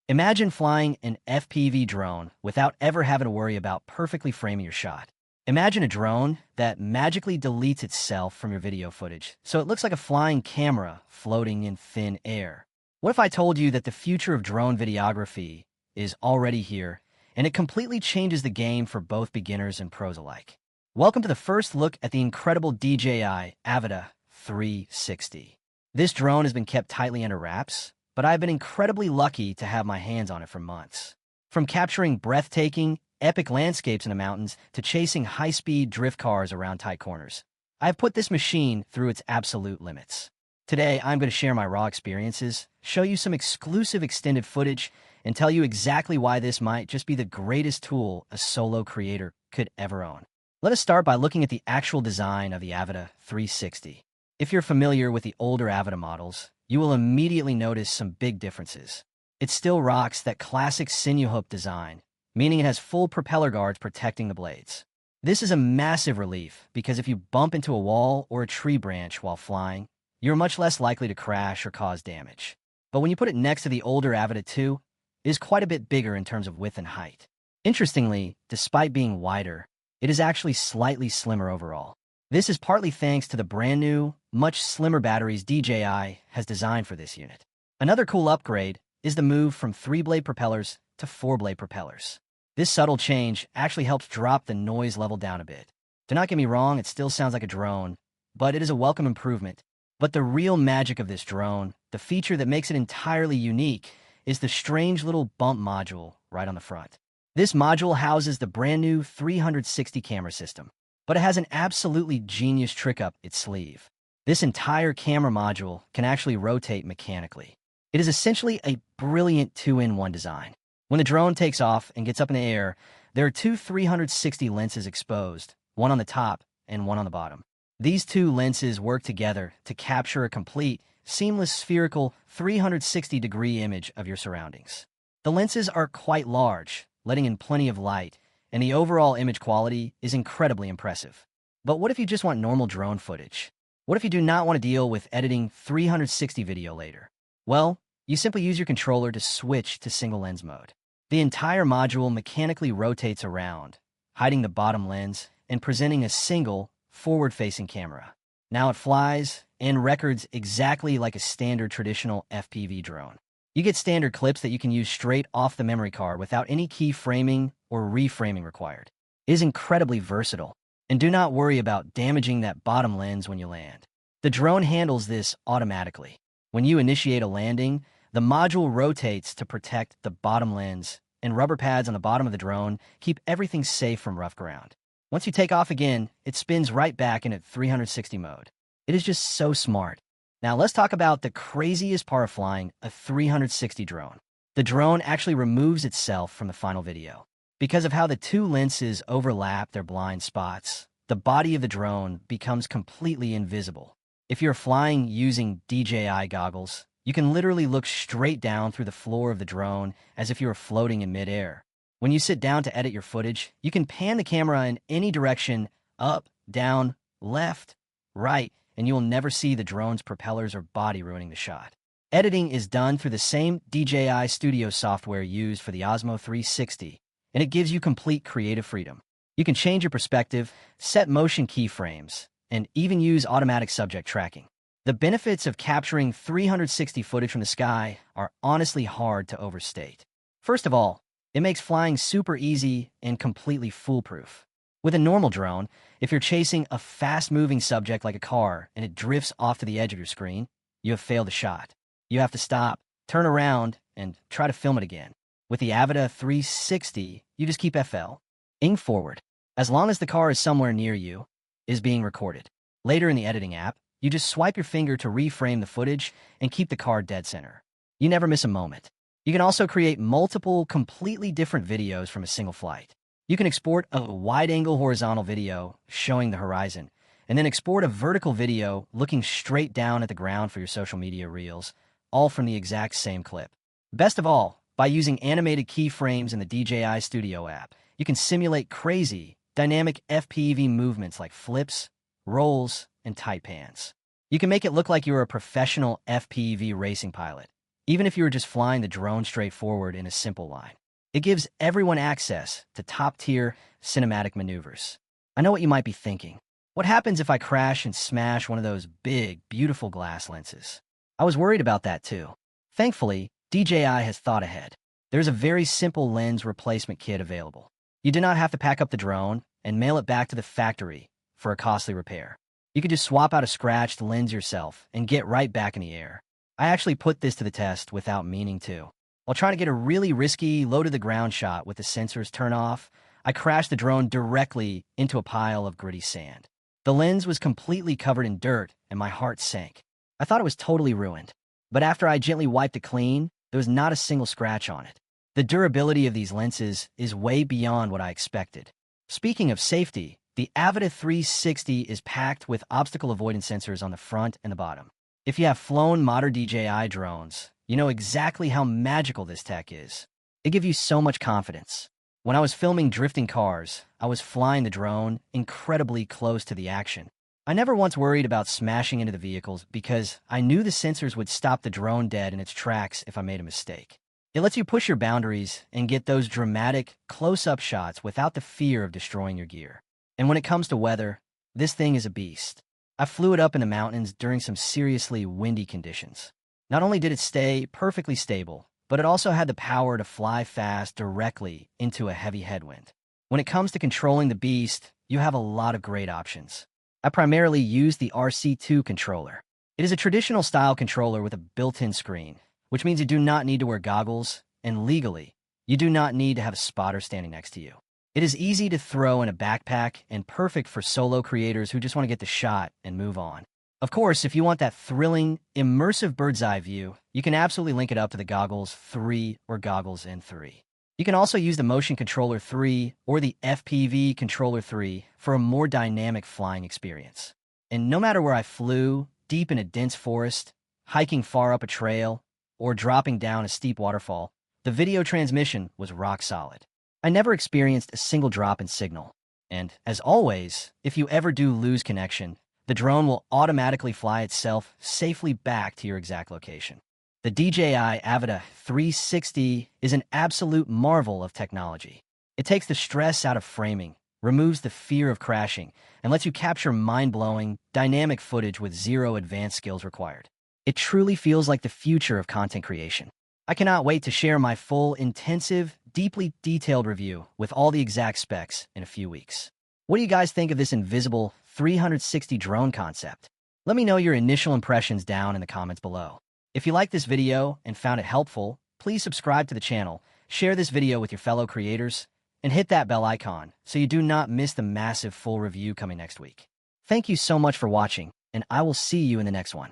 Imagine flying an FPV drone without ever having to worry about perfectly framing your shot. Imagine a drone that magically deletes itself from your video footage, so it looks like a flying camera floating in thin air. What if I told you that the future of drone videography is already here, and it completely changes the game for both beginners and pros alike? Welcome to the first look at the incredible DJI Avata 360. This drone has been kept tightly under wraps, but I've been incredibly lucky to have my hands on it for months. From capturing breathtaking, epic landscapes in the mountains to chasing high-speed drift cars around tight corners, I've put this machine through its absolute limits. Today, I'm going to share my raw experiences, show you some exclusive extended footage, and tell you exactly why this might just be the greatest tool a solo creator could ever own. Let us start by looking at the actual design of the Avata 360. If you're familiar with the older Avata models, you will immediately notice some big differences. It still rocks that classic Cinewhoop design, meaning it has full propeller guards protecting the blades. This is a massive relief because if you bump into a wall or a tree branch while flying, you're much less likely to crash or cause damage. But when you put it next to the older Avata 2, it is quite a bit bigger in terms of width and height. Interestingly, despite being wider, it is actually slightly slimmer overall. This is partly thanks to the brand new, much slimmer batteries DJI has designed for this unit. Another cool upgrade is the move from 3-blade propellers to 4-blade propellers. This subtle change actually helps drop the noise level down a bit. Do not get me wrong, it still sounds like a drone, but it is a welcome improvement. But the real magic of this drone, the feature that makes it entirely unique, is the strange little bump module right on the front. This module houses the brand new 360 camera system, but it has an absolutely genius trick up its sleeve. This entire camera module can actually rotate mechanically. It is essentially a brilliant 2-in-1 design. When the drone takes off and gets up in the air, there are two 360 lenses exposed, one on the top and one on the bottom. These two lenses work together to capture a complete, seamless spherical 360-degree image of your surroundings. The lenses are quite large, letting in plenty of light, and the overall image quality is incredibly impressive. But what if you just want normal drone footage? What if you do not want to deal with editing 360 video later? Well, you simply use your controller to switch to single lens mode. The entire module mechanically rotates around, hiding the bottom lens and presenting a single, forward-facing camera. Now it flies and records exactly like a standard traditional FPV drone. You get standard clips that you can use straight off the memory card without any keyframing or reframing required. It is incredibly versatile, and do not worry about damaging that bottom lens when you land. The drone handles this automatically. When you initiate a landing, the module rotates to protect the bottom lens, and rubber pads on the bottom of the drone keep everything safe from rough ground. Once you take off again, it spins right back into 360 mode. It is just so smart. Now let's talk about the craziest part of flying a 360 drone. The drone actually removes itself from the final video. Because of how the two lenses overlap their blind spots, the body of the drone becomes completely invisible. If you're flying using DJI goggles, you can literally look straight down through the floor of the drone as if you were floating in midair. When you sit down to edit your footage, you can pan the camera in any direction, up, down, left, right, and you will never see the drone's propellers or body ruining the shot. Editing is done through the same DJI Studio software used for the Osmo 360, and it gives you complete creative freedom. You can change your perspective, set motion keyframes, and even use automatic subject tracking. The benefits of capturing 360 footage from the sky are honestly hard to overstate. First of all, it makes flying super easy and completely foolproof. With a normal drone, if you're chasing a fast-moving subject like a car and it drifts off to the edge of your screen, you have failed the shot. You have to stop, turn around, and try to film it again. With the Avata 360, you just keep FL-ing forward. As long as the car is somewhere near you, it is being recorded. Later in the editing app, you just swipe your finger to reframe the footage and keep the car dead center. You never miss a moment. You can also create multiple, completely different videos from a single flight. You can export a wide-angle horizontal video showing the horizon, and then export a vertical video looking straight down at the ground for your social media reels, all from the exact same clip. Best of all, by using animated keyframes in the DJI Studio app, you can simulate crazy, dynamic FPV movements like flips, rolls, and tight pans. You can make it look like you're a professional FPV racing pilot, even if you were just flying the drone straight forward in a simple line. It gives everyone access to top-tier cinematic maneuvers. I know what you might be thinking. What happens if I crash and smash one of those big, beautiful glass lenses? I was worried about that too. Thankfully, DJI has thought ahead. There's a very simple lens replacement kit available. You do not have to pack up the drone and mail it back to the factory for a costly repair. You can just swap out a scratched lens yourself and get right back in the air. I actually put this to the test without meaning to. While trying to get a really risky, low-to-the-ground shot with the sensors turned off, I crashed the drone directly into a pile of gritty sand. The lens was completely covered in dirt, and my heart sank. I thought it was totally ruined. But after I gently wiped it clean, there was not a single scratch on it. The durability of these lenses is way beyond what I expected. Speaking of safety, the Avata 360 is packed with obstacle avoidance sensors on the front and the bottom. If you have flown modern DJI drones, you know exactly how magical this tech is. It gives you so much confidence. When I was filming drifting cars, I was flying the drone incredibly close to the action. I never once worried about smashing into the vehicles because I knew the sensors would stop the drone dead in its tracks if I made a mistake. It lets you push your boundaries and get those dramatic, close-up shots without the fear of destroying your gear. And when it comes to weather, this thing is a beast. I flew it up in the mountains during some seriously windy conditions. Not only did it stay perfectly stable, but it also had the power to fly fast directly into a heavy headwind. When it comes to controlling the beast, you have a lot of great options. I primarily use the RC2 controller. It is a traditional style controller with a built-in screen, which means you do not need to wear goggles, and legally, you do not need to have a spotter standing next to you. It is easy to throw in a backpack and perfect for solo creators who just want to get the shot and move on. Of course, if you want that thrilling, immersive bird's eye view, you can absolutely link it up to the Goggles 3 or Goggles N3. You can also use the Motion Controller 3 or the FPV Controller 3 for a more dynamic flying experience. And no matter where I flew, deep in a dense forest, hiking far up a trail, or dropping down a steep waterfall, the video transmission was rock solid. I never experienced a single drop in signal. And, as always, if you ever do lose connection, the drone will automatically fly itself safely back to your exact location. The DJI Avata 360 is an absolute marvel of technology. It takes the stress out of framing, removes the fear of crashing, and lets you capture mind-blowing, dynamic footage with zero advanced skills required. It truly feels like the future of content creation. I cannot wait to share my full, intensive, deeply detailed review with all the exact specs in a few weeks. What do you guys think of this invisible 360 drone concept? Let me know your initial impressions down in the comments below. If you liked this video and found it helpful, please subscribe to the channel, share this video with your fellow creators, and hit that bell icon so you do not miss the massive full review coming next week. Thank you so much for watching, and I will see you in the next one.